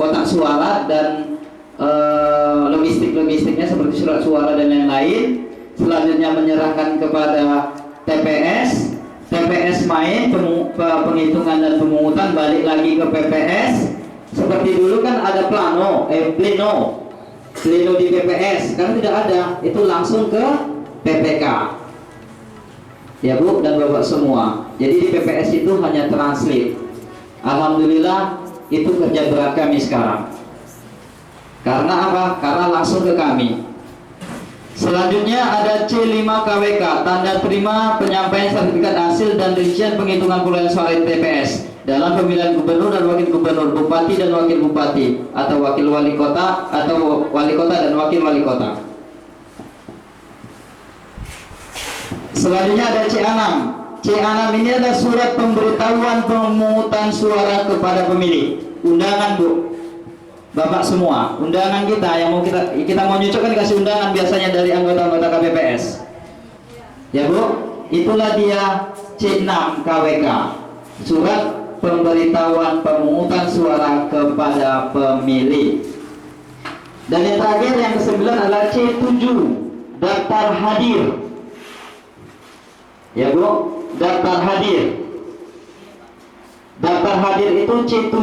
kotak suara dan logistiknya seperti surat suara dan lain-lain. Selanjutnya menyerahkan kepada TPS. TPS main penghitungan dan pemungutan, balik lagi ke PPS. Seperti dulu kan ada pleno di PPS, sekarang tidak ada, itu langsung ke PPK. Ya Bu dan Bapak semua. Jadi di PPS itu hanya translate. Alhamdulillah itu kerja berat kami sekarang. Karena apa? Karena langsung ke kami. Selanjutnya ada C5 KWK, tanda terima penyampaian sertifikat hasil dan rincian penghitungan perolehan suara di TPS dalam pemilihan gubernur dan wakil gubernur, bupati dan wakil bupati, atau wakil wali kota, atau wali kota dan wakil wali kota. Selanjutnya ada C6. C6 ini adalah surat pemberitahuan pemungutan suara kepada pemilih. Undangan Bu, Bapak semua, undangan kita yang mau kita mau nyocokkan, dikasih undangan biasanya dari anggota-anggota KPPS. Ya Bu, itulah dia C6 KWK, surat pemberitahuan pemungutan suara kepada pemilih. Dan yang terakhir yang ke-9 adalah C7, daftar hadir. Ya Bu, daftar hadir. Daftar hadir itu C7.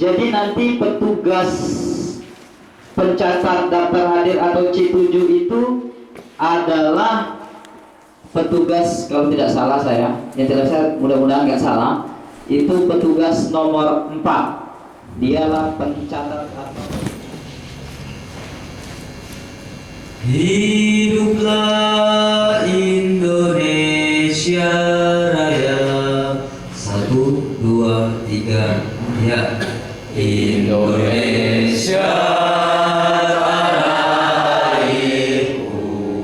Jadi nanti petugas pencatat daftar hadir atau C7 itu adalah petugas, kalau tidak salah saya, yang tidak saya mudah-mudahan nggak salah, itu petugas nomor 4. Dialah pencatat atau Hiduplah Indonesia Raya. 1, 2, 3, ya. Indonesia tanah airku,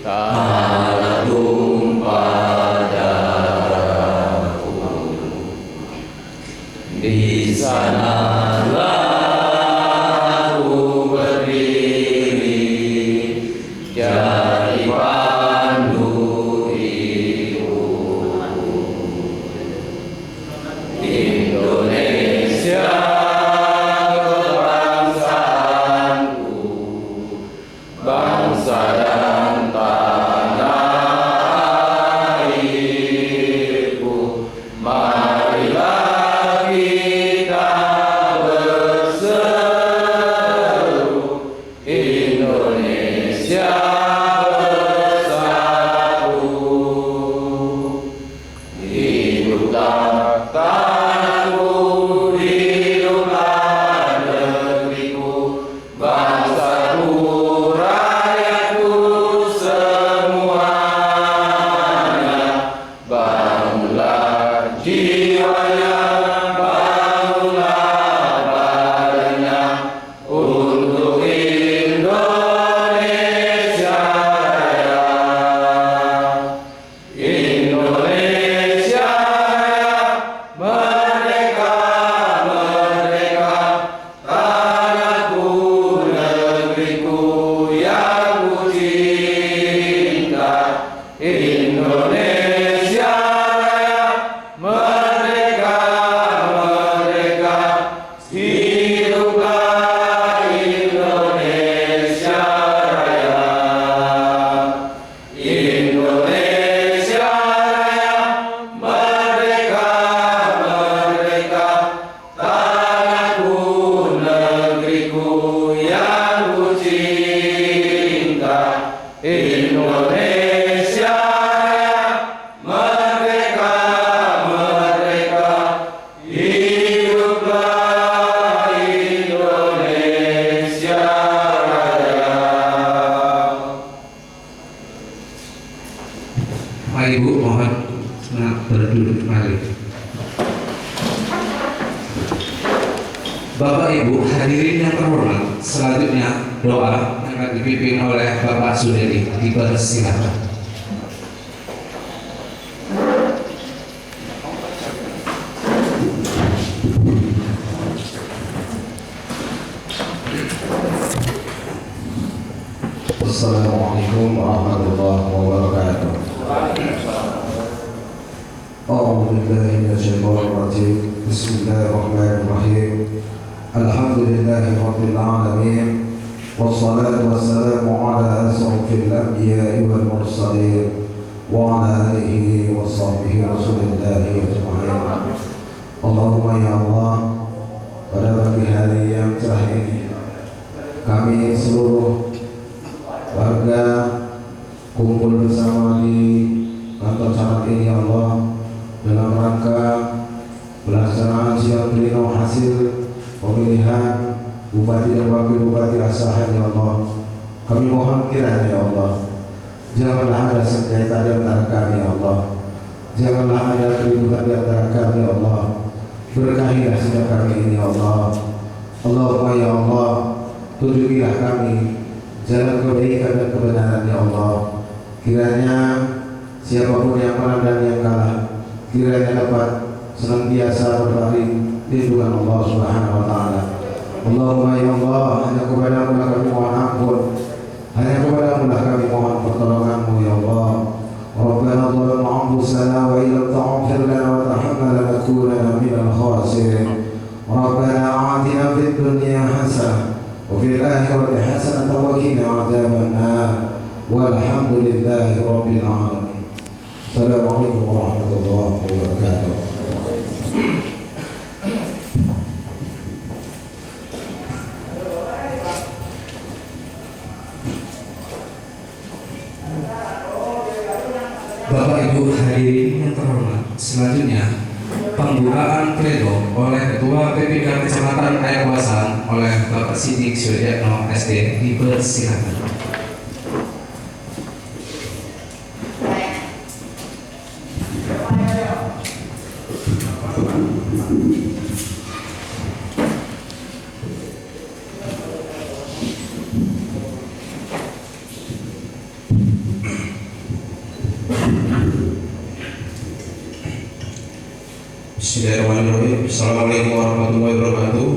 tanah tumpah darahku. Di sanalah aku berdiri, jadi pandu hidupku. Indonesia kebangsaanku, bangsa dan tanah airku. Marilah kita berseru, Indonesia bersatu. Hiduplah tanahku, hiduplah negeriku, bangsaku, rakyatku semuanya. Bangunlah jiwanya, bangunlah badannya, untuk Indonesia Raya. Indonesia Raya, merdeka, merdeka, tanahku, negeriku yang ku cinta. Indonesia Raya, merdeka, merdeka, hiduplah Indonesia Raya. Indonesia Raya, merdeka, merdeka, tanahku, negeriku yang ku cinta. Indonesia Raya, merdeka, merdeka, hiduplah Indonesia Raya. Bapak Ibu mohon berduduk kembali. Bapak Ibu hadirin yang terhormat, selanjutnya doa yang akan dipimpin oleh Bapak Sudedi, dipersilakan. Assalamualaikum warahmatullahi wabarakatuh. A'udzu billahi minasyaitonir rajim. Bismillahirrahmanirrahim. Alhamdulillahi Rabbil Alamin. Wassalatu wassalamu ala asrafil anbiya'i wal mursalin wa ala alihi wa sahbihi rasulillahi ajma'in. Allahumma ya Allah, pada pagi hari yang cerah ini kami seluruh warga kumpul bersama di kantor camat ini ya Allah, dalam rangka pelaksanaan sidang pleno hasil pemilihan Bupati dan Wakil Bupati Asahan ya Allah. Kami mohon kiranya ya Allah, janganlah ada sengketa di antara kami ya Allah, janganlah ada keributan di antara kami ya Allah. Berkahilah sidang kami ini ya Allah. Allahumma ya Allah, tunjukilah kami jalan kebaikan dan kebenaran ya Allah. Kiranya siapapun yang menang dan yang kalah, kiranya dapat senantiasa berlari lindungan Allah Subhanahu wa taala. Allahumma ya Allah, hanya kepadamu lah kami mohon ampun, hanya kepadamu lah kami mohon pertolonganmu ya Allah. Rabbana zalamna anfusana wa illam taghfir lana wa tarhamna lanakunanna minal khasirin. Rabbana atina fid dunya hasanah wa fil akhirati hasanah wa qina adzaban nar. Walhamdulillahi rabbil alamin. Assalamualaikum warahmatullahi wabarakatuh. Bapak Ibu hadirin yang terhormat, selanjutnya pembukaan pleno oleh Ketua PPK Kecamatan Ayakuasan oleh Bapak Sidik Suryatno SD dipersilakan. Bismillahirrahmanirrahim. Assalamualaikum warahmatullahi wabarakatuh.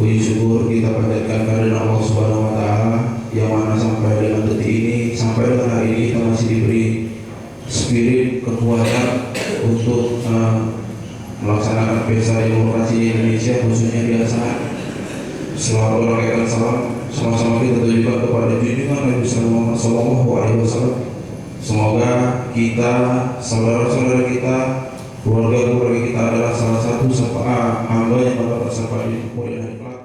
Puji syukur kita panjatkan kepada Allah Subhanahu wa taala yang mana sampai dengan detik ini, sampai dengan hari ini kita masih diberi spirit kekuatan untuk melaksanakan pesta demokrasi di Indonesia, khususnya di Asahan. Selamat merayakan salam sama-sama kita tujukan kepada junjungan Nabi Muhammad SAW. Semoga kita, saudara-saudara kita, keluarga-keluarga kita adalah salah satu hamba yang mendapat syafaat di kemudian hari kelak.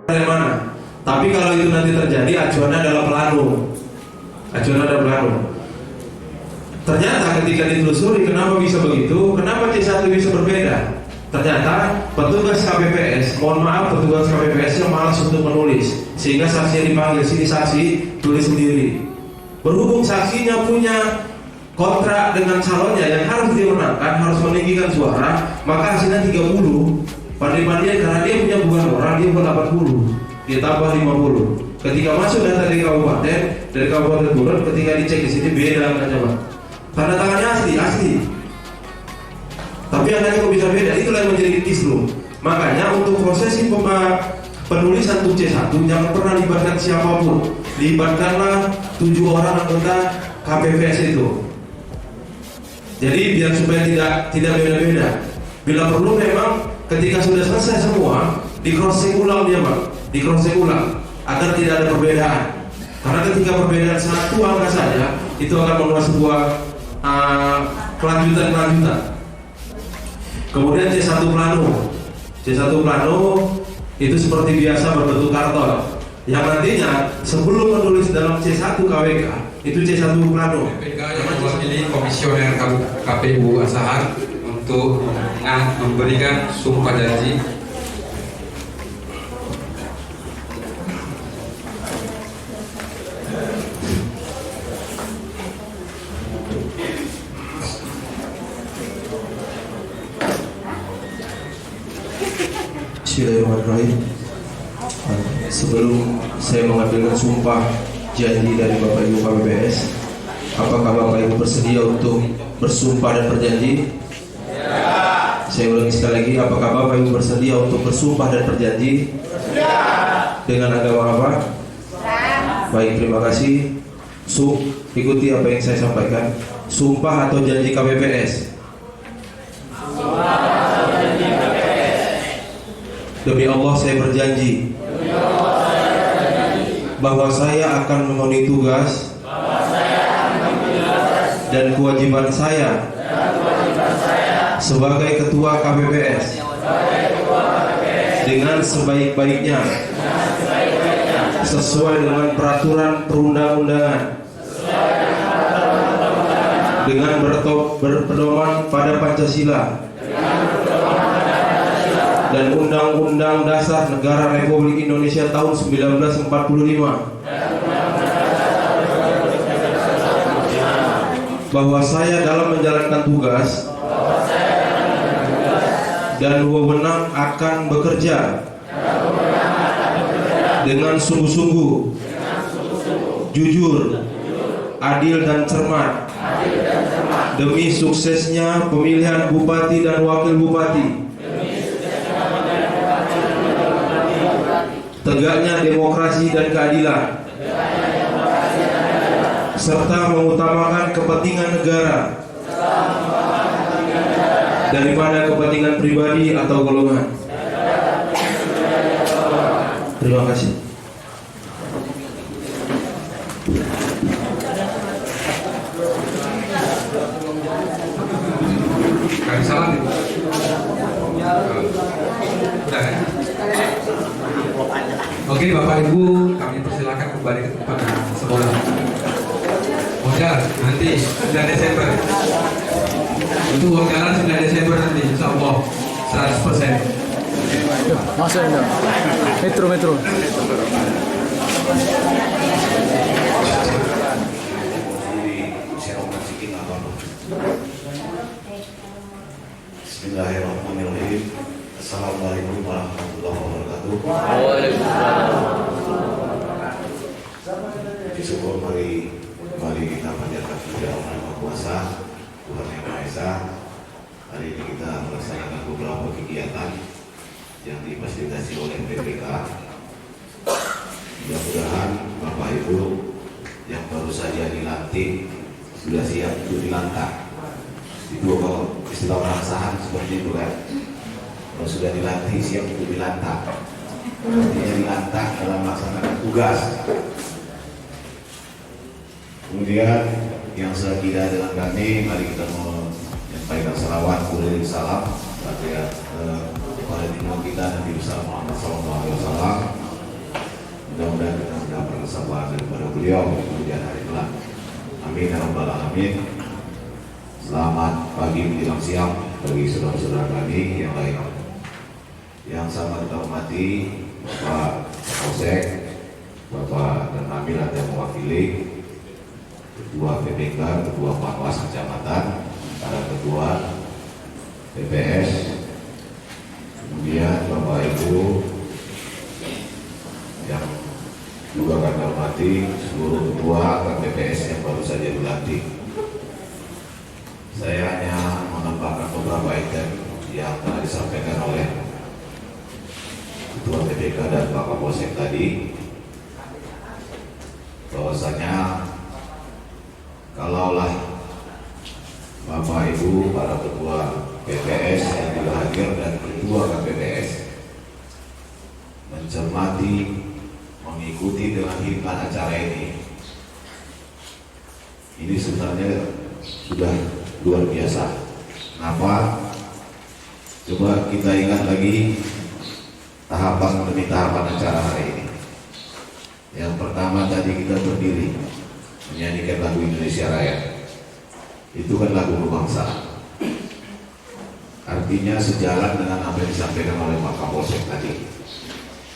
Dari mana? Tapi kalau itu nanti terjadi, acuannya adalah plano. Acuannya adalah plano. Ternyata ketika ditelusuri kenapa bisa begitu, kenapa C1 bisa berbeda? Ternyata petugas KPPS, mohon maaf petugas KPPS yang malas untuk menulis, sehingga saksi yang dipanggil sini saksi tulis sendiri. Berhubung saksinya punya kontrak dengan calonnya yang harus dimenangkan, harus meninggikan suara, maka hasilnya 30. Pandai-pandai karena dia punya bukan orang, dia pun 80, dia tambah 50. Ketika masuk data dari kabupaten turun, ketika dicek di sini beda kan coba. Tanda tangannya asli. Tapi angkanya kok bisa beda? Itulah yang menjadi kisru. Makanya untuk prosesi penulisan untuk C1 jangan pernah libatkan siapapun. Libatkanlah 7 orang anggota KPPS itu. Jadi biar supaya tidak beda-beda. Bila perlu memang ketika sudah selesai semua di cross-check ulang dia Pak, di cross-check ulang agar tidak ada perbedaan. Karena ketika perbedaan satu angka saja itu akan membuat sebuah kelanjutan. Kemudian C1 plano itu seperti biasa berbentuk karton yang nantinya sebelum menulis dalam C1 KWK itu C1 plano. PPK yang mewakili komisioner KPU Asahan untuk memberikan sumpah janji. Bismillahirrahmanirrahim. Sebelum saya mengambilkan sumpah janji dari Bapak Ibu KPPS, apakah Bapak Ibu bersedia untuk bersumpah dan berjanji? Ya. Saya ulangi sekali lagi, apakah Bapak Ibu bersedia untuk bersumpah dan berjanji? Ya. Dengan agama apa? Ya. Baik, terima kasih. Ikuti apa yang saya sampaikan. Sumpah atau janji KPPS? Demi Allah saya berjanji bahwa saya akan memenuhi tugas dan kewajiban saya sebagai ketua KPPS dengan sebaik-baiknya sesuai dengan peraturan perundang-undangan dengan berpedoman pada Pancasila dan Undang-Undang Dasar Negara Republik Indonesia tahun 1945 bahwa saya dalam menjalankan tugas dan wewenang akan bekerja dengan sungguh-sungguh, jujur, adil dan cermat demi suksesnya pemilihan bupati dan wakil bupati, tegaknya demokrasi dan keadilan, serta mengutamakan kepentingan negara daripada kepentingan pribadi atau golongan. Terima kasih. Kami salam. Udah ya? Oke Bapak Ibu, kami persilakan kembali ke tempat semula. Uang jalan nanti 9 Desember. Itu uang jalan 9 Desember nanti, insya Allah 100%. Masuk ini, metro. Bismillahirrahmanirrahim. Assalamualaikum warahmatullahi wabarakatuh. Syukur mari kita panjatkan kepada Allah Yang Maha Kuasa, Tuhan Yang Maha Esa. Hari ini kita melaksanakan beberapa kegiatan yang difasilitasi oleh PPK. Mudah-mudahan Bapak Ibu yang baru saja dilantik sudah siap untuk dilantak. Itu kalau istilah orang sahan seperti itu kan. Kalau sudah dilantik siap untuk dilantak. Artinya dilantak dalam melaksanakan tugas. Kemudian yang sekira dengan kami, mari kita menyampaikan salawat kuliah salam kepada timur kita Nabi besar Muhammad SAW. Mudah-mudahan kita mendapat kesabaran daripada beliau di kemudian hari kelak. Amin ya rabbal alamin. Selamat pagi menjelang siang bagi saudara-saudara kami yang lain. Yang sangat kita hormati Bapak Kapolsek, Bapak dan Amil yang mewakili, Ketua PPK, Ketua Panwas Kecamatan, para Ketua PPS, kemudian Bapak Ibu yang juga kami hormati seluruh Ketua KPPS yang baru saja dilantik. Saya hanya menambahkan beberapa item yang telah disampaikan oleh Ketua PPK dan Pak Kapolsek tadi, bahwasanya kalaulah Bapak Ibu para Ketua PPS yang juga hadir dan Ketua KPPS mencermati, mengikuti dengan hikmat acara ini sebenarnya sudah luar biasa. Kenapa? Coba kita ingat lagi tahapan demi tahapan acara hari ini. Yang pertama tadi kita berdiri menyanyikan lagu Indonesia Raya. Itu kan lagu kebangsaan. Artinya sejalan dengan apa yang disampaikan oleh Pak Kapolsek tadi,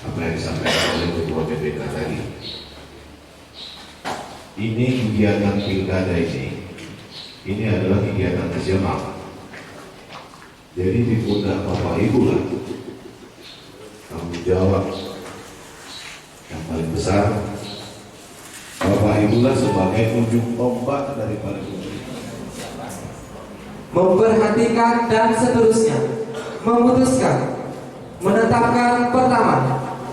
apa yang disampaikan oleh Ketua PPK tadi. Ini kegiatan pilkada ini adalah kegiatan nasional. Jadi di pundak Bapak Ibu lah tanggung jawab yang paling besar. Bapak Ibulah sebagai ujung tombak daripada memperhatikan dan seterusnya memutuskan menetapkan pertama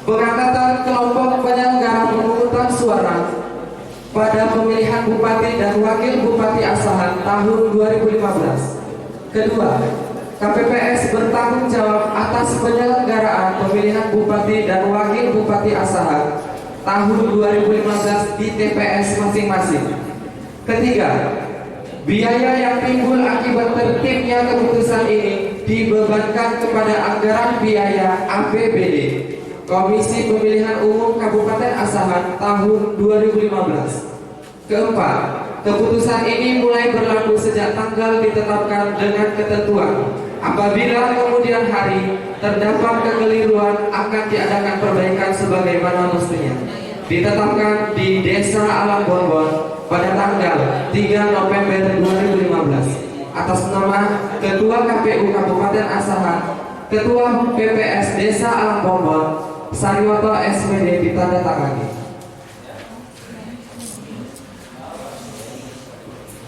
pengangkatan kelompok penyelenggara pemungutan suara pada pemilihan Bupati dan Wakil Bupati Asahan tahun 2015. Kedua, KPPS bertanggung jawab atas penyelenggaraan pemilihan Bupati dan Wakil Bupati Asahan tahun 2015 di TPS masing-masing. Ketiga, biaya yang timbul akibat tertibnya keputusan ini dibebankan kepada anggaran biaya APBD Komisi Pemilihan Umum Kabupaten Asahan tahun 2015. Keempat, keputusan ini mulai berlaku sejak tanggal ditetapkan dengan ketentuan. Apabila kemudian hari terdapat kekeliruan akan diadakan perbaikan sebagaimana mestinya. Ditetapkan di Desa Alam Bonbon pada tanggal 3 November 2015 atas nama Ketua KPU Kabupaten Asahan, Ketua PPS Desa Alam Bonbon, Saryoto SPD ditandatangani.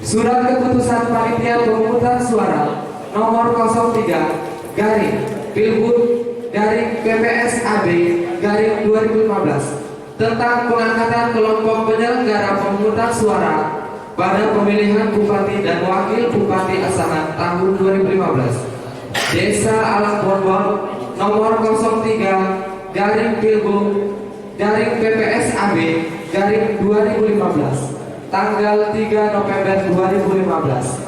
Surat keputusan Panitia Pemungutan Suara nomor 03 garing Pilbud garing PPS AB garing 2015 tentang pengangkatan kelompok penyelenggara pemungutan suara pada pemilihan Bupati dan Wakil Bupati Asahan tahun 2015. Desa Alam Bonbon nomor 03 garing Pilbud garing PPS AB garing 2015 tanggal 3 November 2015.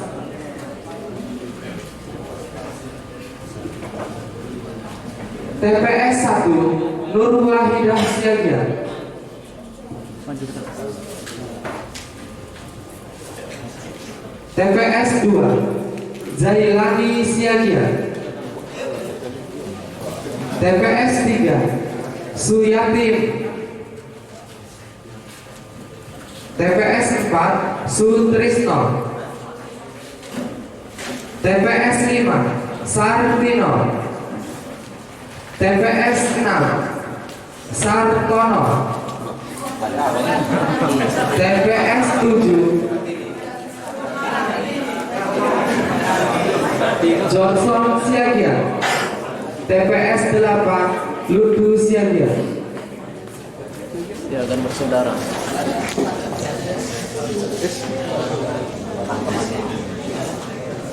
TPS 1 Nur Wahidah Siagia. TPS 2 Zailani Siagia. TPS 3 Suyatim. TPS 4 Sutrisno. TPS 5 Sartino. TPS 6 Sartono. TPS 7 Johnson Siagia. TPS 8 Ludu Siagia. Ya, akan bersaudara.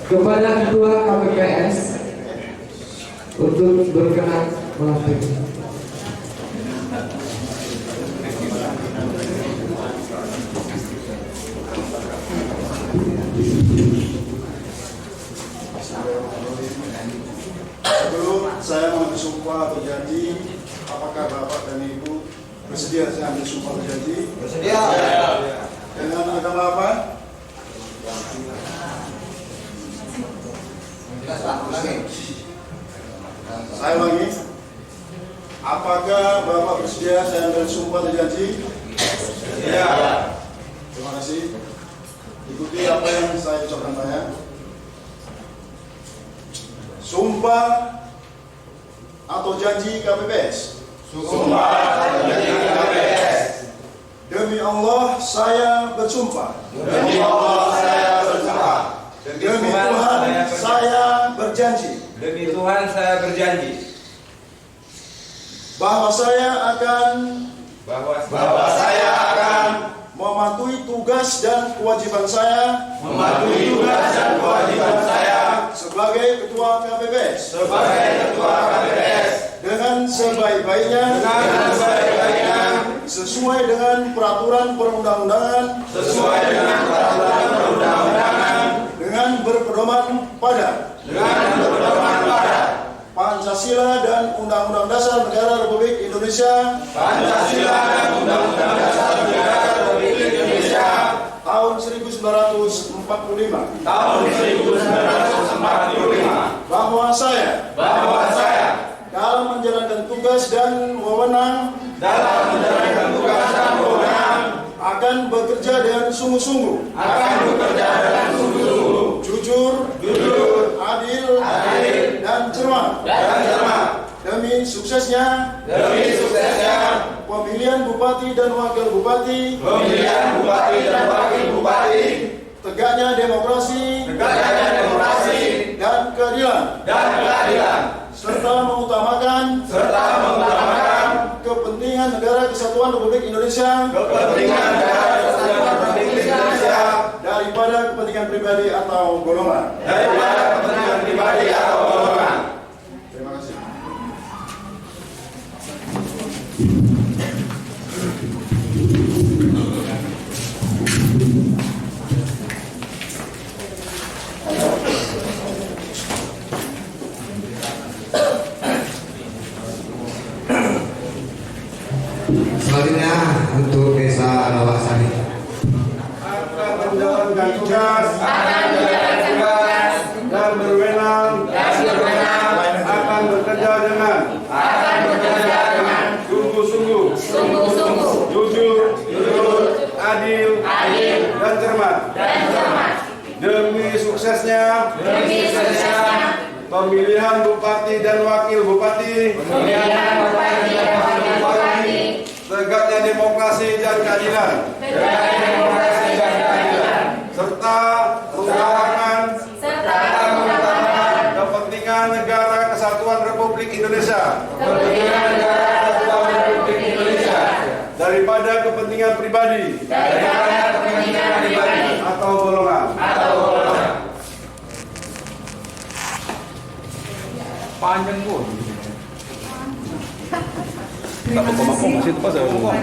Kepada Ketua KPPS untuk berkenan melantik. Sebelum saya mengambil sumpah atau janji, apakah Bapak dan Ibu bersedia saya ambil sumpah atau janji? Bersedia. Dengan agama apa? Saya ulangi. Apakah Bapak bersedia saya ambil sumpah atau janji? Bersedia. Terima kasih. Ikuti apa yang saya ucapkan banyak. Sumpah atau janji KPPS. Sumpah atau janji KPPS. Demi Allah saya bersumpah. Demi Allah saya bersumpah. Demi Tuhan saya berjanji. Demi Tuhan saya berjanji bahwa saya akan mematuhi tugas dan kewajiban saya sebagai Ketua KPPS dengan sebaik-baiknya sesuai dengan peraturan perundang-undangan dengan berpedoman pada Pancasila dan Undang-Undang Dasar Negara Republik Indonesia tahun 1945 bahwa saya dalam menjalankan tugas dan wewenang akan bekerja dengan sungguh-sungguh, jujur, adil, dan cermat, demi suksesnya pemilihan bupati dan wakil bupati, tegaknya demokrasi dan keadilan, serta mengutamakan kepentingan negara kesatuan Republik Indonesia daripada kepentingan pribadi atau golongan. Terima kasih. Selanjutnya untuk Desa Rawasari. Akan menjalankan tugas dan berwenang akan bekerja dengan sungguh-sungguh, jujur, adil, dan cermat demi suksesnya pemilihan bupati dan wakil bupati, tegaknya demokrasi dan keadilan, serta mengutamakan kepentingan negara kesatuan Republik Indonesia daripada kepentingan pribadi atau golongan. Panjang pun. Terima kasih kepada Bapak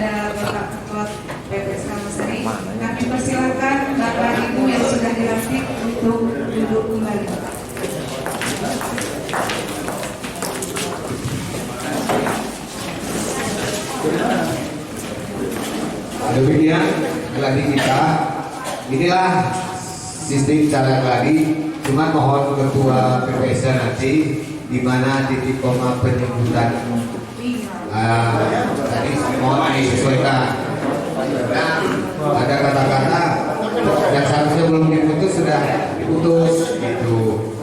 Ketua PPS Rawasari. Kami persilakan Bapak Ibu yang sudah dilantik untuk duduk kembali. Demikian gladi kita. Inilah sistem cara gladi. Cuma mohon ketua PPS nanti di mana titik koma penyebutan tadi mohon disesuaikan. Nah, ada kata-kata yang seharusnya belum diputus sudah diputus gitu.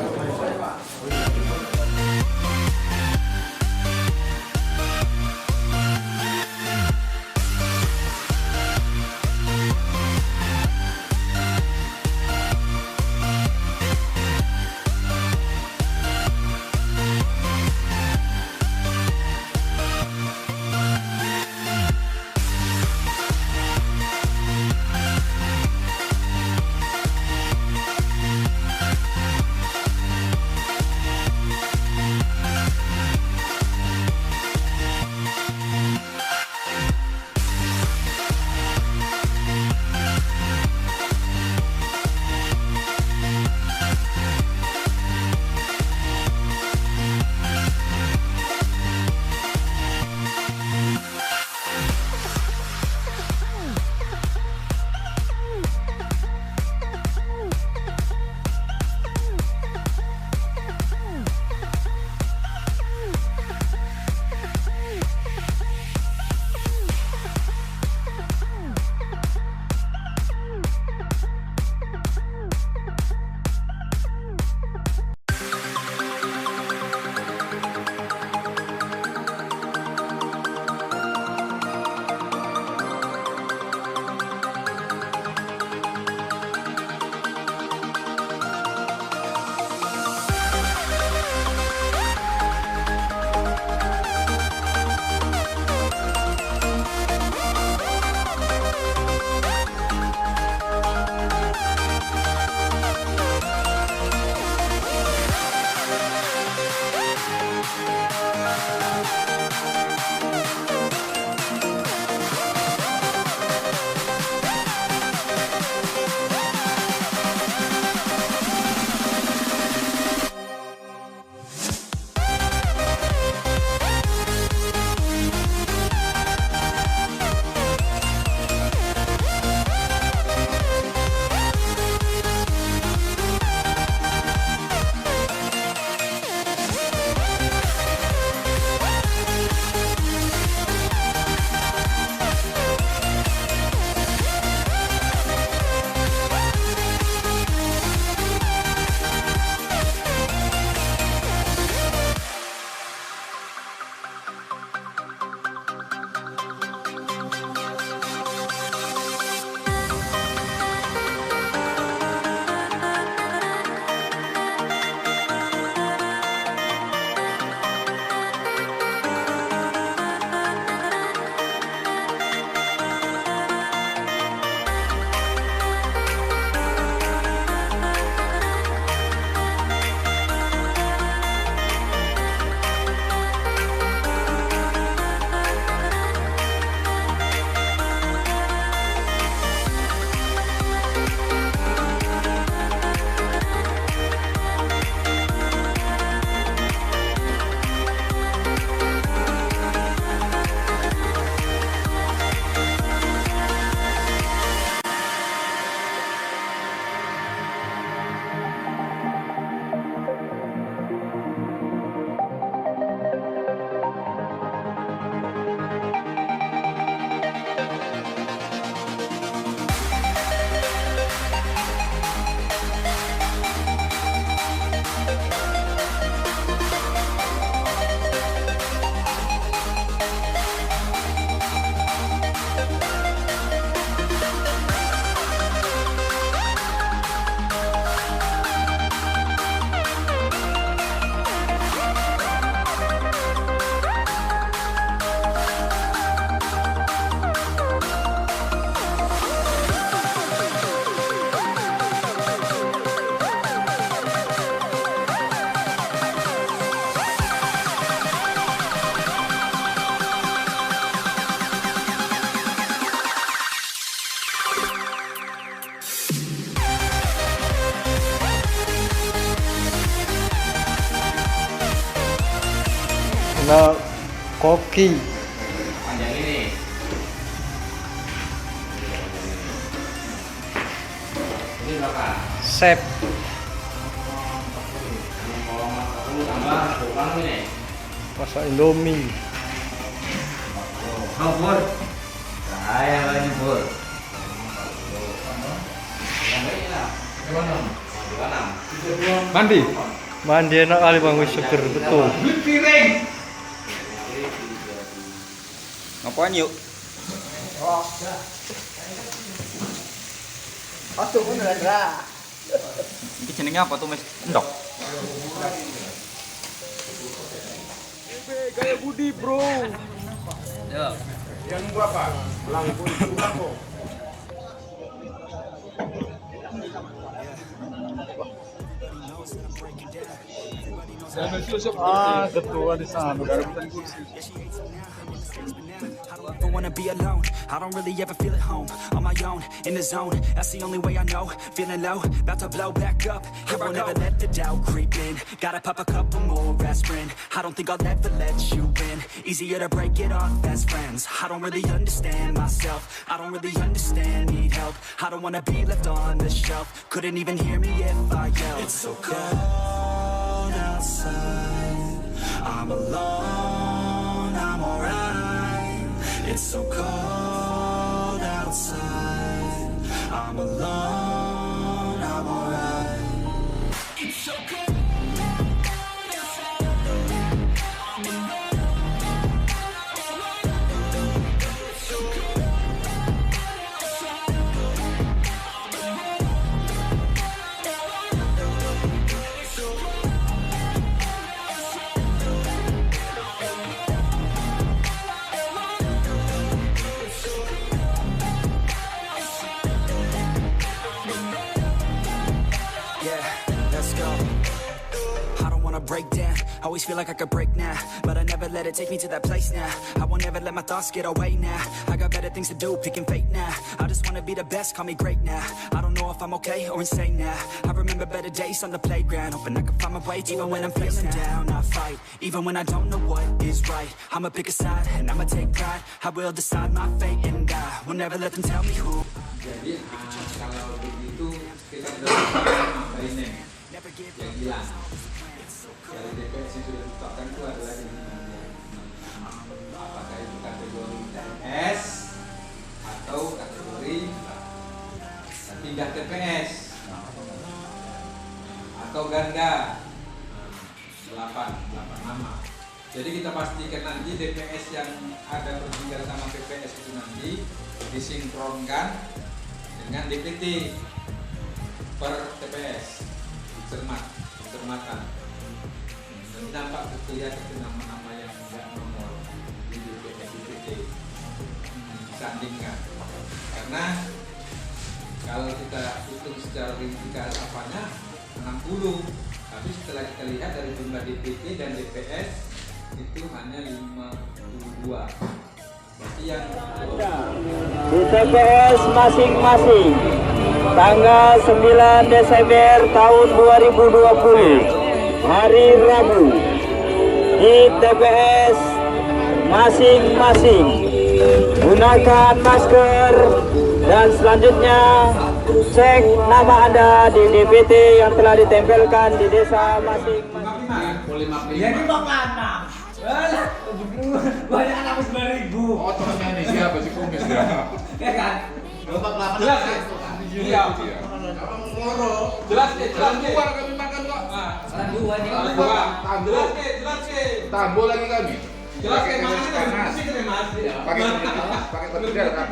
Ada koki. Panjang ini. Ini berapa? Sep. Tambah tukang ini. Masak Indomie. Oh, Bur. Saya lagi, Bur. Mandi. Mandi enak kali Bang, wis seger betul. Piring. Ngapain yuk? Ini jenenge apa tuh, Mas? Endok. Gaya Budi, Bro. Ya. Yang berapa? Lampu itu berapa? Ah, ketua di sana. I don't wanna be alone. I don't really ever feel at home. On my own, in the zone. That's the only way I know. Feeling low, about to blow back up. I won't ever let the doubt creep in. Gotta pop a couple more aspirin. I don't think I'll ever let you in. Easier to break it off best friends. I don't really understand myself. I don't really understand, need help. I don't wanna be left on the shelf. Couldn't even hear me if I yelled. It's so cold outside. I'm alone, I'm alright. It's so cold outside. I'm alone, I'm alright. It's so cold outside. I'm alone. It's so cold outside. I'm alone. It's so cold break down. Always feel like I could break now, but I never let it take me to that place now. I won't ever let my thoughts get away now. I got better things to do, picking fate now. I just wanna be the best, call me great now. I don't know if I'm okay or insane now. I remember better days on the playground, hoping I can find my way even when I'm feeling down. I fight, even when I don't know what is right. I'ma pick a side, and I'ma take pride. I will decide my fate, and I will never let them tell me who. Jadi kalau begitu kita apa ini yang hilang dari DPS yang sudah ditetapkan itu adalah apakah itu kategori TPS atau kategori pindah TPS atau ganda 8 nama. Jadi kita pastikan nanti DPS yang ada berpindah sama PPS itu nanti disinkronkan dengan DPT per TPS cermatan. Dan nampak terlihat itu nama-nama yang tidak nomor di DPT disandingkan. Karena kalau kita hitung secara ringkas apanya 60, tapi setelah kita lihat dari jumlah DPT dan DPS itu hanya 52. Berarti yang di TPS masing-masing tanggal 9 Desember tahun 2020 hari Rabu di TPS masing-masing gunakan masker dan selanjutnya cek nama Anda di DPT yang telah ditempelkan di desa masing-masing. Jadi makanan. Banyak anak 9.000. Otornya nih siapa sih kumis ya? Ya kan? Jelas ya? Iya. Jelas ya? Jelas dua kami makan kok. Dua nih. Jelas ke? Tambo lagi kami. Jelas ke mana? Pakai petir kan?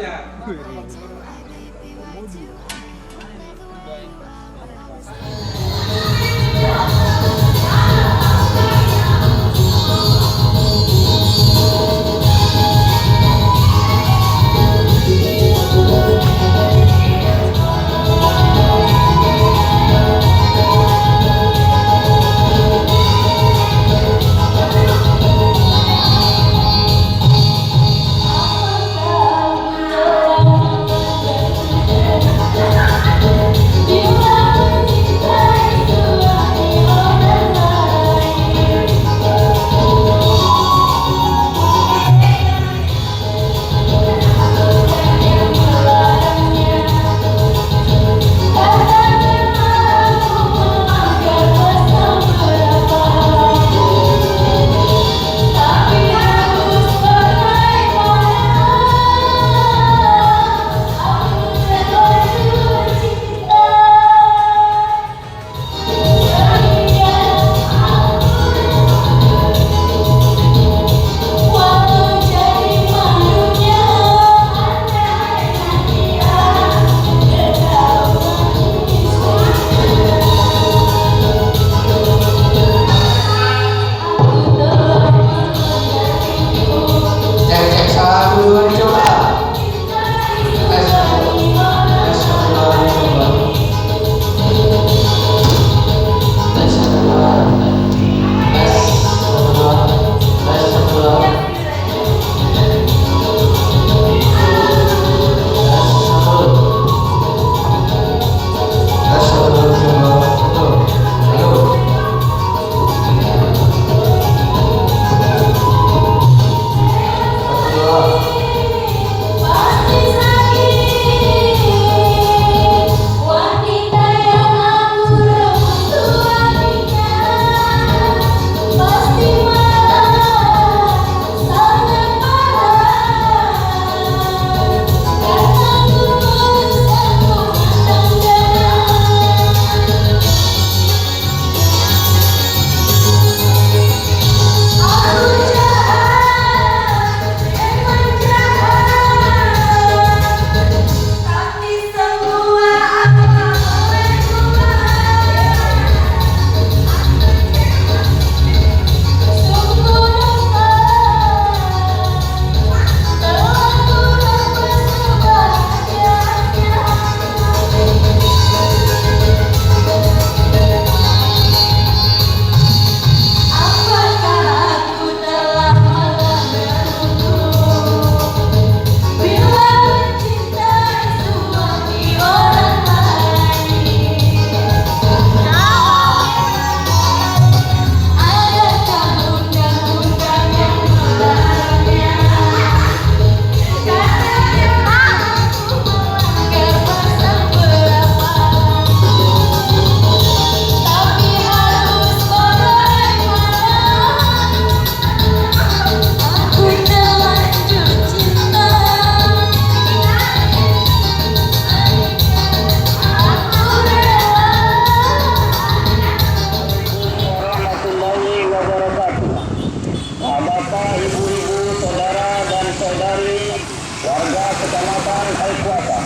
warga Kecamatan Aikuata,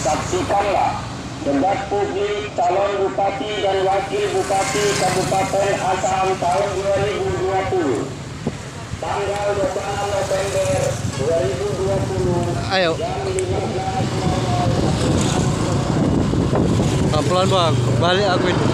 saksikanlah debat publik calon bupati dan wakil bupati Kabupaten Asahan tahun 2020 tanggal 26 November 2020 Ayo. jam 15.00. Pelan bang, balik aku itu.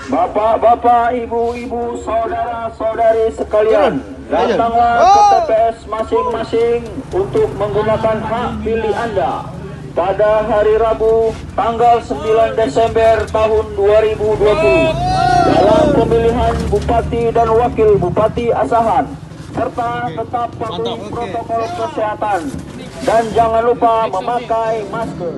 Bapak-bapak, ibu-ibu, saudara-saudari sekalian, datanglah ke TPS masing-masing untuk menggunakan hak pilih Anda pada hari Rabu tanggal 9 Desember tahun 2020 dalam pemilihan Bupati dan Wakil Bupati Asahan, serta tetap patuhi protokol kesehatan dan jangan lupa memakai masker.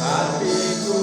Hatiku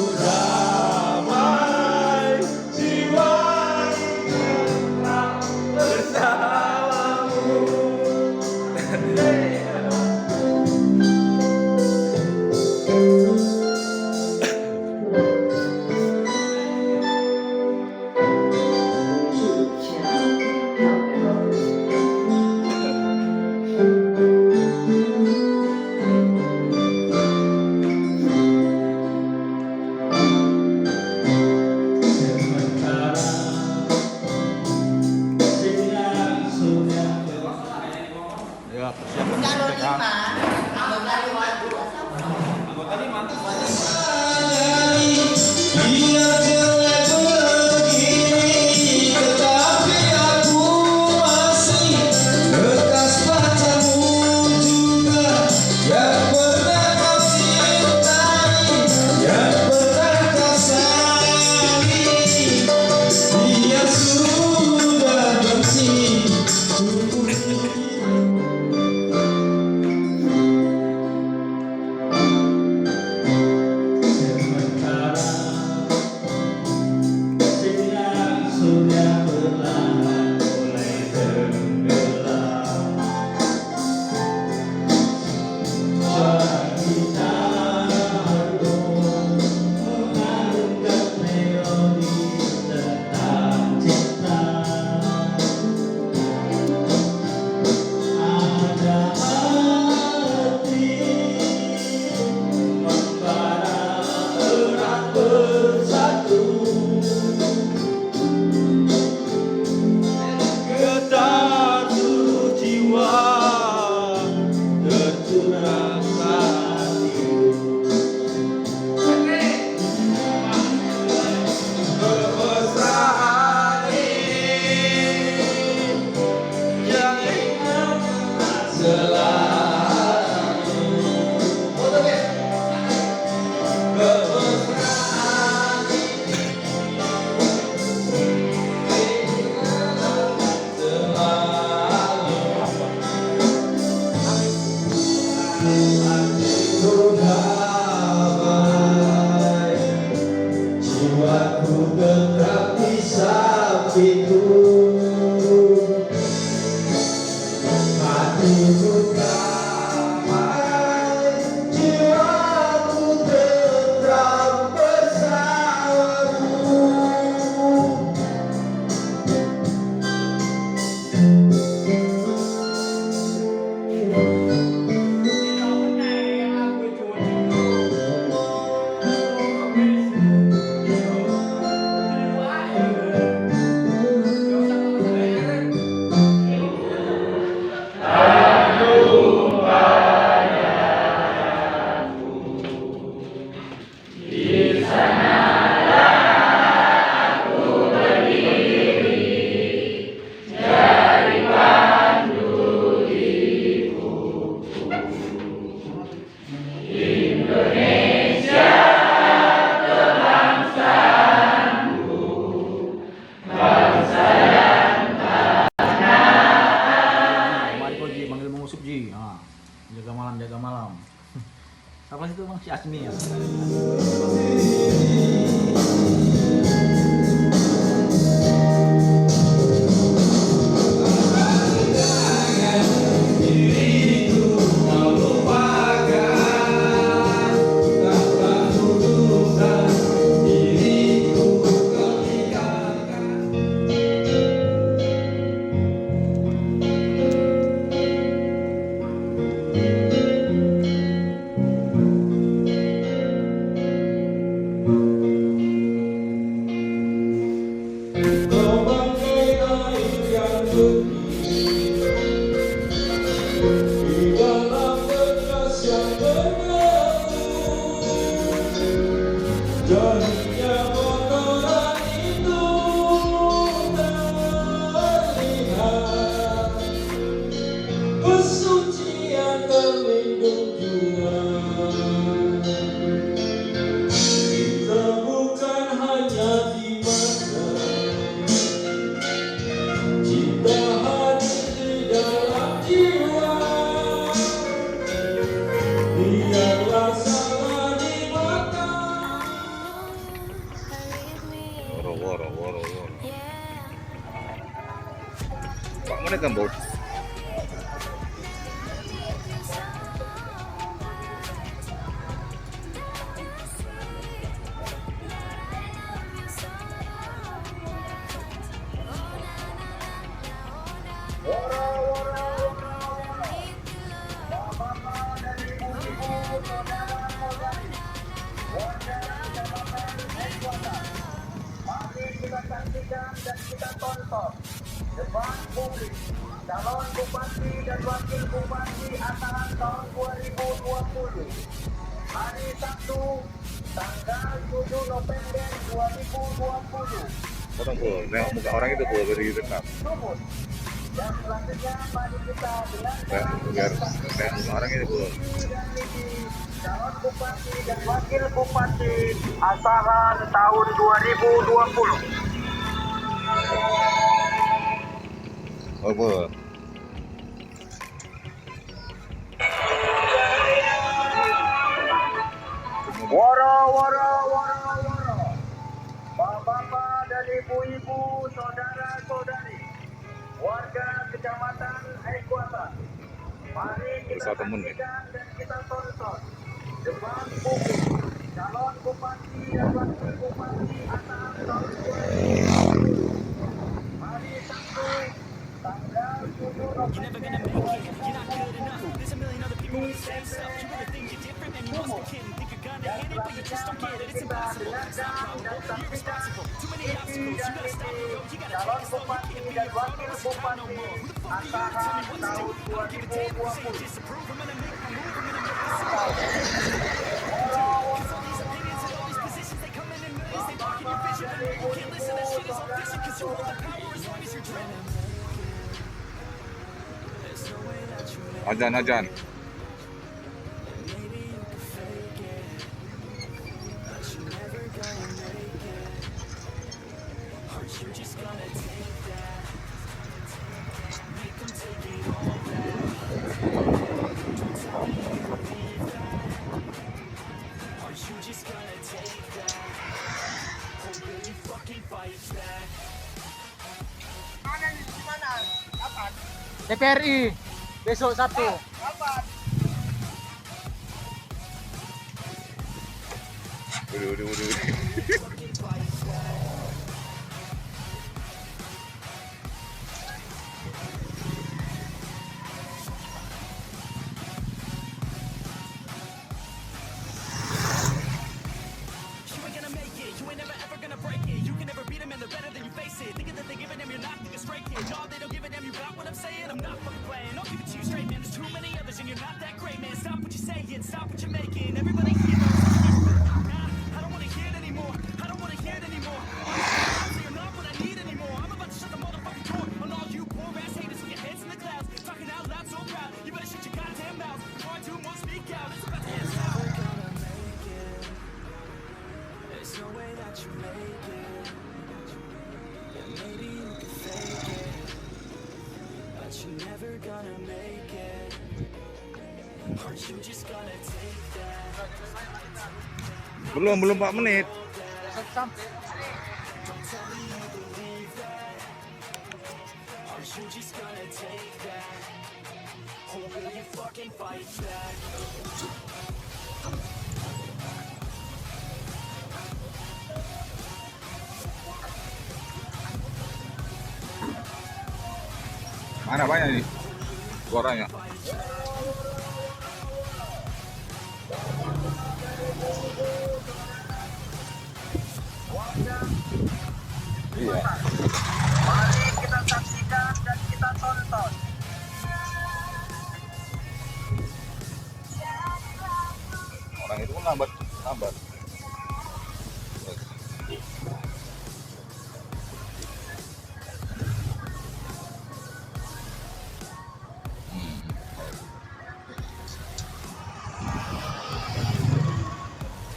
Apa itu Bang? Si Asmi ya? Pak mana kan bau? Dan kita tonton debat publik calon bupati dan wakil bupati Asahan tahun 2020 hari Sabtu tanggal 7 November 2020. Potong pul, nengok muka orang itu pul dari dekat. Dan selanjutnya mari kita dengarkan biar nengok muka orang itu pul. Calon bupati dan wakil bupati Asahan tahun 2020. Oh pul. Woro. Bapak-bapak dan ibu-ibu, saudara-saudari, warga Kecamatan Aikuatan, mari kita saksikan dan kita tonton debat publik calon bupati dan wakil bupati Asahan tahun 2020. Hari Sabtu tanggal 7 November. Calon bupati dan wakil bupati Asahan tahun 2020. Ajan. TPRI besok Sabtu. Udah. Belum 4 menit. Sampai. Mana banyak nih suaranya? Iya. Mari kita saksikan dan kita tonton. Orang itu pun lambat.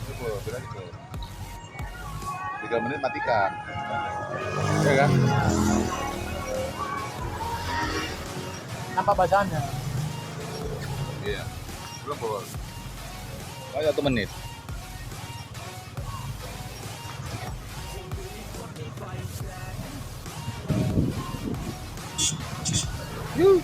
Itu bilang itu 3 menit matikan, ya kan? Nampak bacaannya. Iya, belum bol. Oh, 1 menit. Yuh.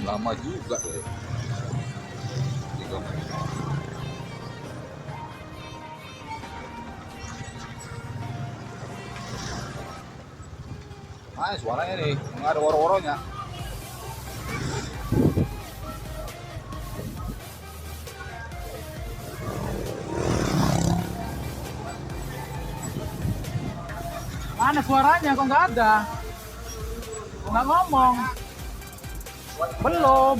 Lama juga ya. 3 menit. Suaranya nih, nggak ada woro-woronya. Mana suaranya kok nggak ada? Kok nggak ngomong? Belum.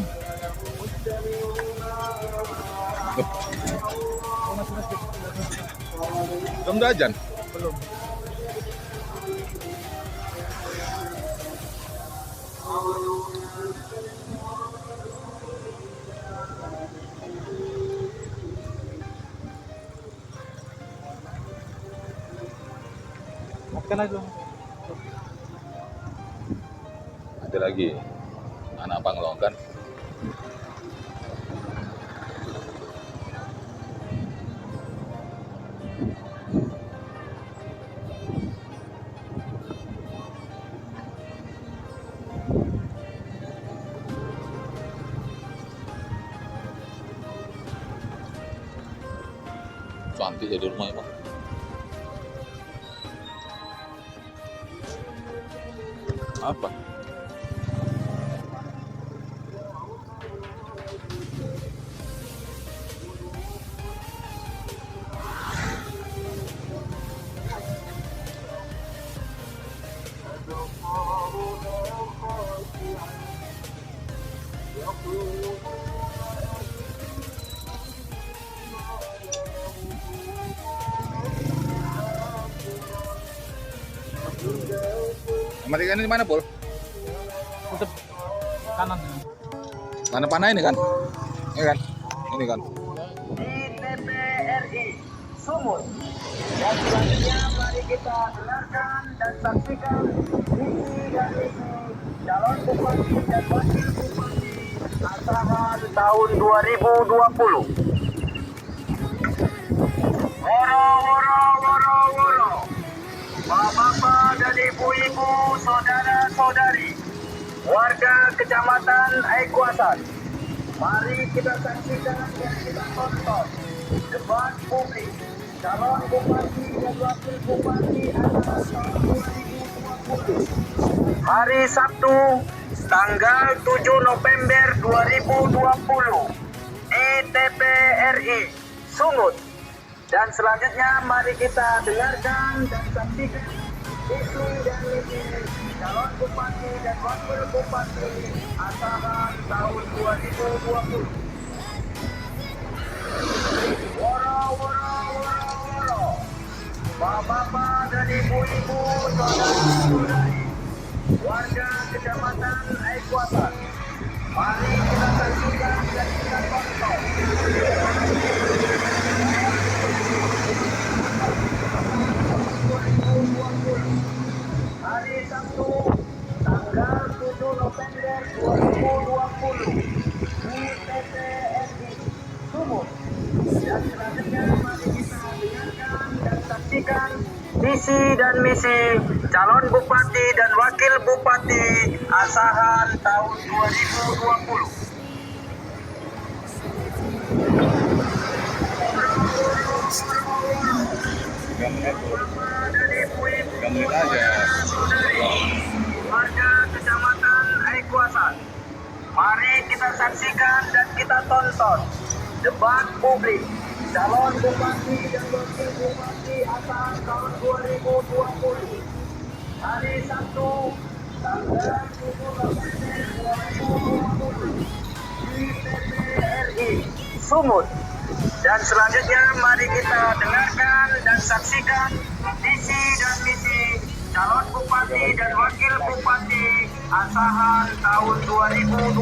Belum dajan? Belum. Matikan aja. Ada lagi anak panglongkan. Cantik jadi rumah ya, Pak. Apa? Matikan ini mana, Pol? Untuk kanan. Mana panah ini kan? Ini kan? Ini kan? Di TPRI Sumut. Dan selanjutnya mari kita dengarkan dan saksikan visi dan misi calon bupati dan wakil bupati Asahan tahun 2020. Woro. Bapak-bapak dan ibu-ibu, saudara-saudari, warga Kecamatan Aikuasan, mari kita saksikan dan kita tonton debat publik calon bupati dan wakil bupati Asahan tahun 2020. Hari Sabtu, tanggal 7 November 2020 di TPRI Sumut. Dan selanjutnya mari kita dengarkan dan saksikan visi dan misi calon bupati dan wakil bupati Asahan tahun 2020. Woro. Bapak-bapak dan ibu-ibu, saudara-saudari, warga Kecamatan Aikuatan. Mari kita saksikan dan kita tonton. Hari Sabtu, tanggal 7 November 2020 di TPRI Sumut. Dan selanjutnya mari kita dengarkan dan saksikan visi dan misi calon bupati dan wakil bupati Asahan tahun 2020. Warga Kecamatan Aikuatan, mari kita saksikan dan kita tonton debat publik calon bupati dan wakil bupati Asahan tahun 2020 hari Sabtu tanggal 7 November 2020 di TPRI Sumut. Dan selanjutnya mari kita dengarkan dan saksikan visi dan misi calon bupati dan wakil bupati Asahan tahun 2020.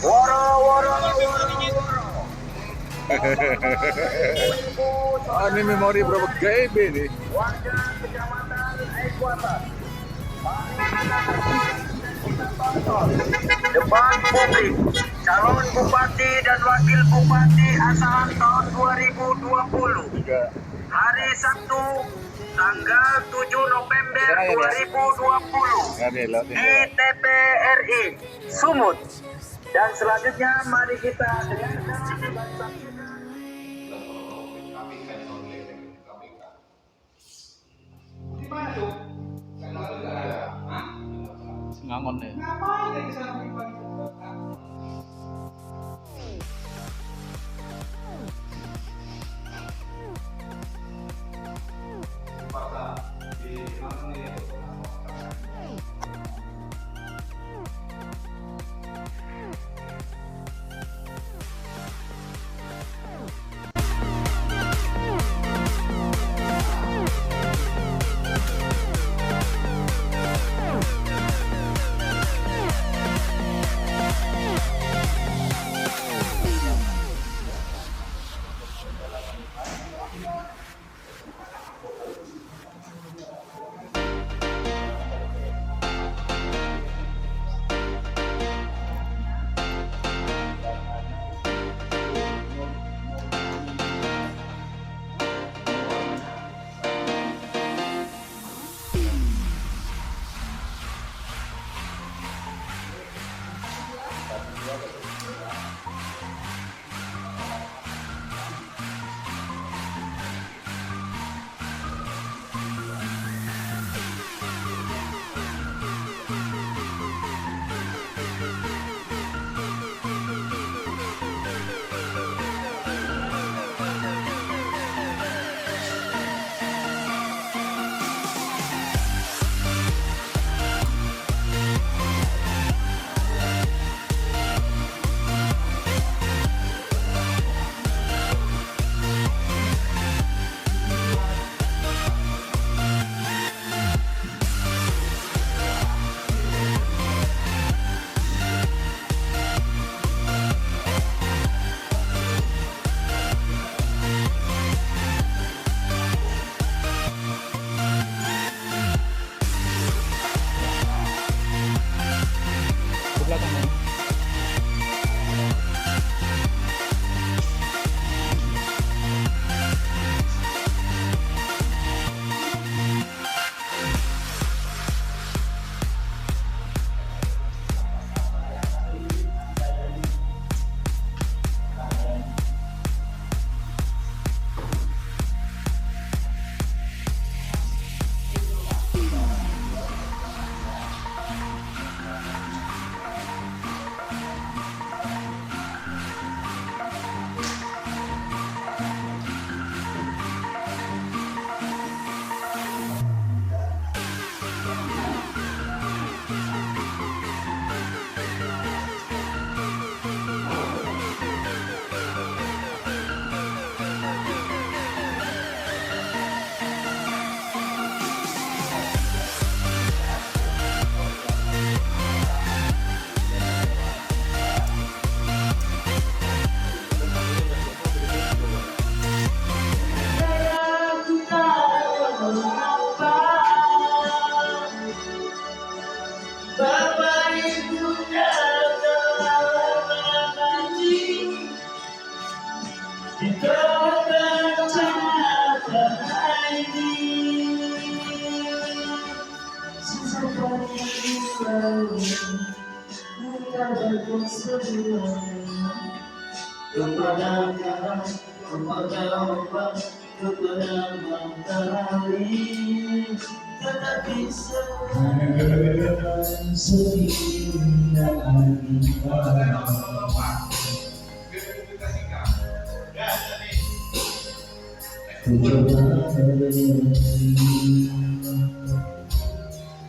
Woro woro woro woro. Ini memori berapa GB nih? Warga Kecamatan Aikuatan. Debat publik calon bupati dan wakil bupati Asahan tahun 2020 hari Sabtu tanggal 7 November 2020 di TPRI Sumut. Dan selanjutnya mari kita dengarkan dan saksikan. Di mana tuh? Ngangon deh. Ngapain lagi sana?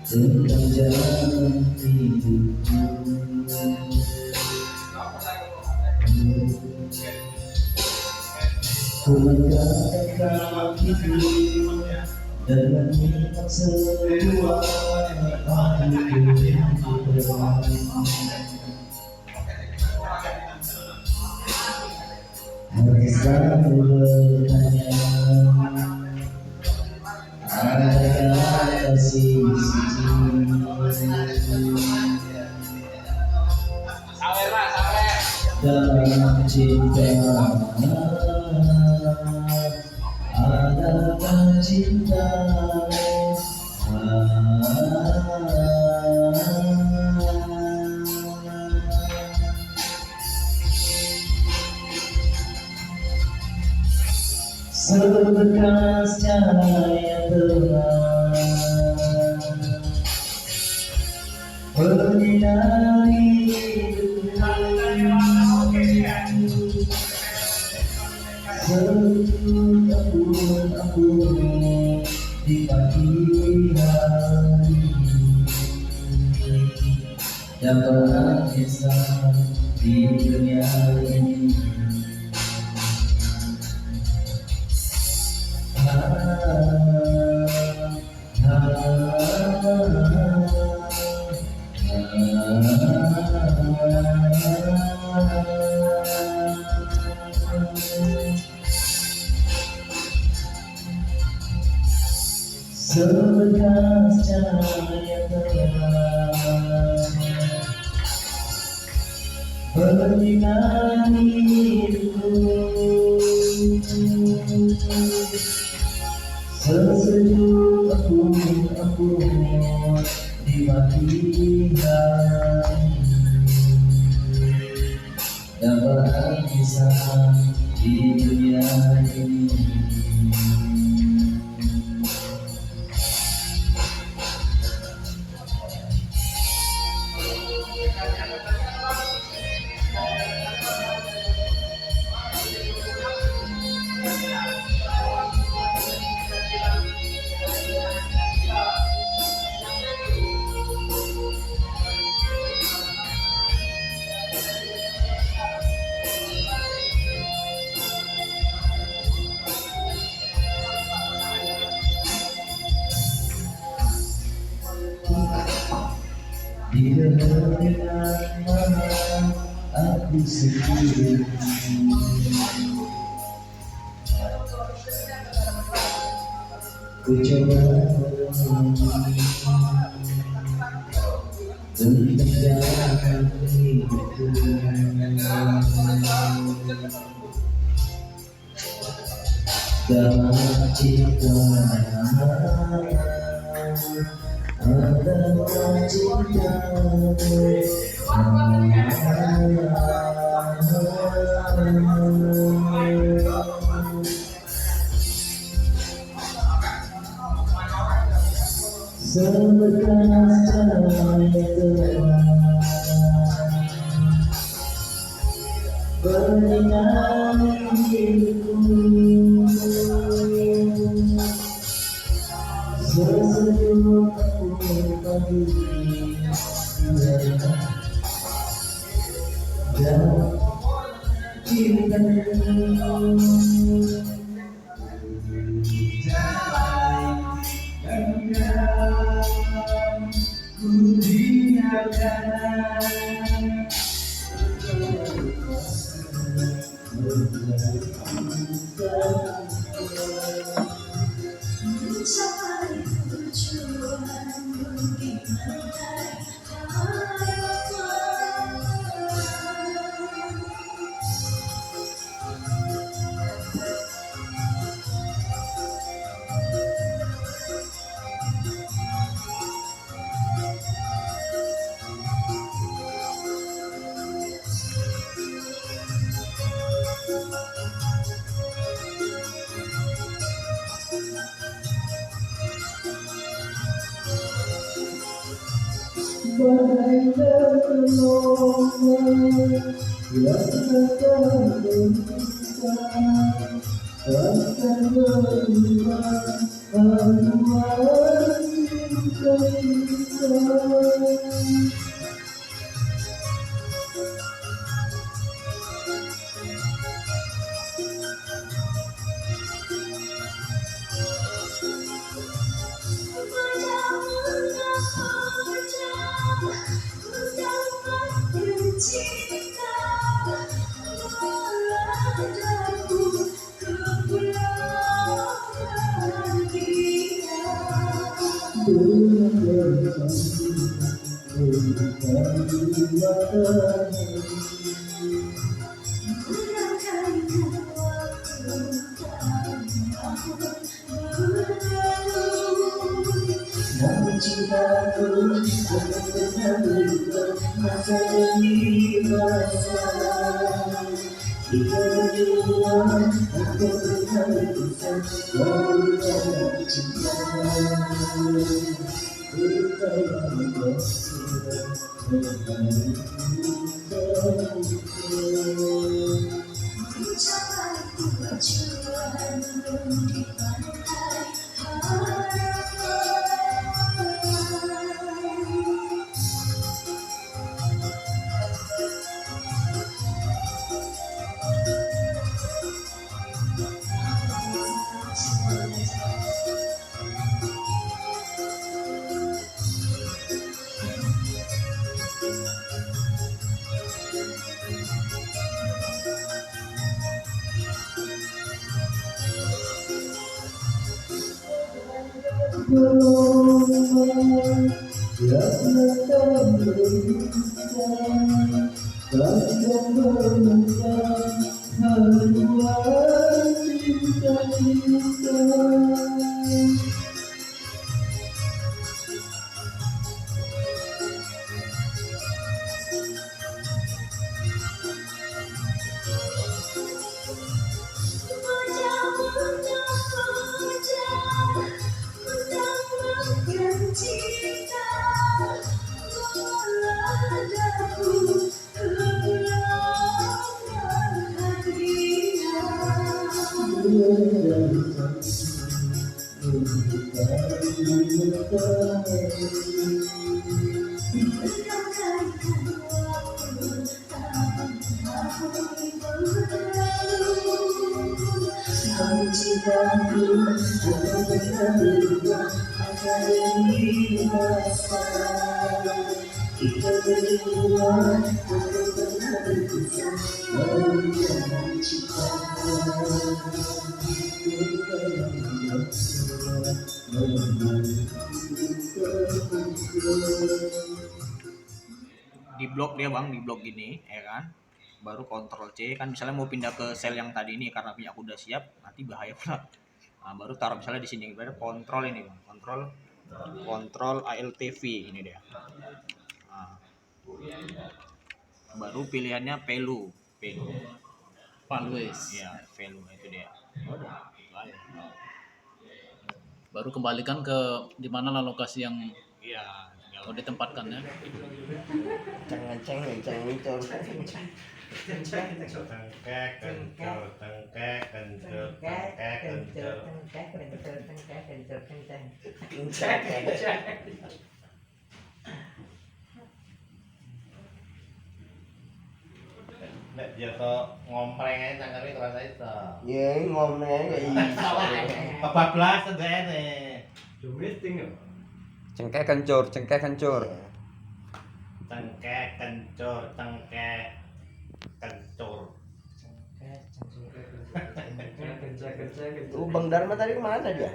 tentang jalan hidupku. Ku mengangkat kakiku dan menyimak semua hatiku. Hati selalu bertanya, adakah kasih suci dalam cinta? Adakah cinta? Sebekas cahaya terang menyinari hidupku. Sejujurnya aku di pagi hari dapat kisah di dunia ini. Sebekas cahaya terang menyinari hidupku. Sesejuk aku di pagi hari dapat kisah di dunia ini. Di dengan mana aku sendiri, ku coba tentang jalan hidupku. Dalam cinta adakah cinta? Sebekas cahaya terang menyinari hidupku. Sesejuk aku pagi dan cinta. Badai terlomba yang datang berduka akan berubah haluan cinta kita. Namun cintaku akan pernah berubah masa demi masa. Kita berdua akan pernah berpisah walau dalam cinta. Yang datang berduka takkan menemukan haluan cinta kita. Kita berdua akan pernah berpisah walau dalam cinta. Di blok dia bang, di blok gini ya kan, baru Ctrl C kan, misalnya mau pindah ke sel yang tadi ini karena punya aku udah siap, nanti bahaya pula. Nah, baru taruh misalnya di sini, baru kontrol ini bang, kontrol ALTV ini dia. Nah, baru pilihannya Velu ya, Velu itu dia. Udah, itu aja. Baru kembalikan ke di mana lah lokasi yang mau ditempatkan ya. Nek jatuh ngompreng aja cangkeme terasa itu. Ya ngompreng aja iso. Kebablasan dene. Meeting ya. Cengkeh kencur. Cengkeh kencur. Bang Dharma tadi kemana dia?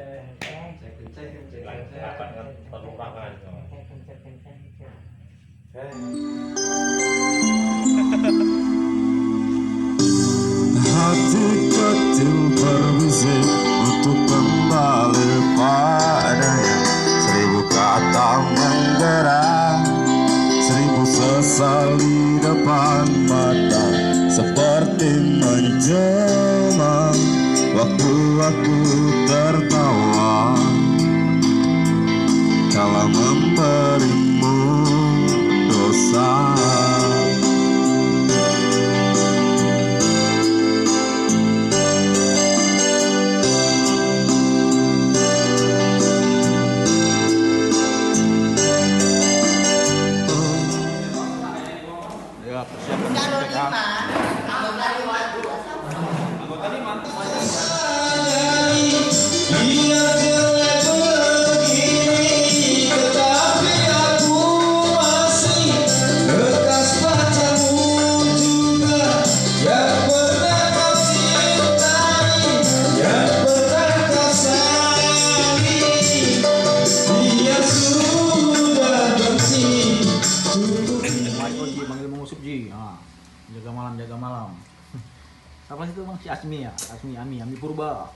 Hati kecil berbisik untuk kembali padanya. 1000 kata menggerak, 1000 sesal di depan mata, seperti menjelma waktu aku tertawa kala memberimu jaga malam. Siapa sih itu bang? Si Asmi ya, Ami Purba.